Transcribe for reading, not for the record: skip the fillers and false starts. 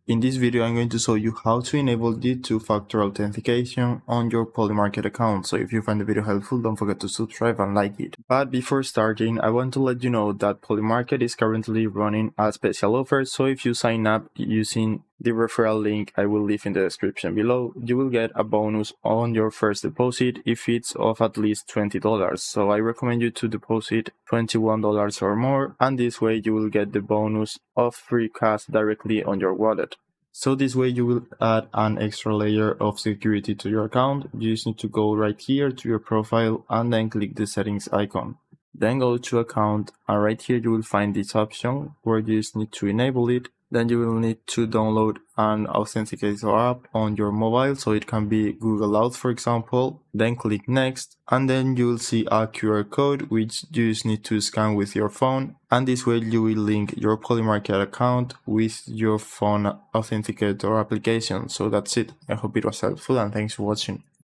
In this video, I'm going to show you how to enable the two-factor authentication on your Polymarket account. So if you find the video helpful, don't forget to subscribe and like it. But before starting, I want to let you know that Polymarket is currently running a special offer. So if you sign up using the referral link I will leave in the description below, you will get a bonus on your first deposit if it's of at least $20. So I recommend you to deposit $21 or more, and this way you will get the bonus of free cash directly on your wallet. So this way you will add an extra layer of security to your account. You just need to go right here to your profile and then click the settings icon. Then go to account, and right here you will find this option where you just need to enable it. Then you will need to download an Authenticator app on your mobile, so it can be Google Auth for example. Then click next, and then you will see a QR code which you just need to scan with your phone, and this way you will link your Polymarket account with your phone Authenticator application. So that's it. I hope it was helpful and thanks for watching.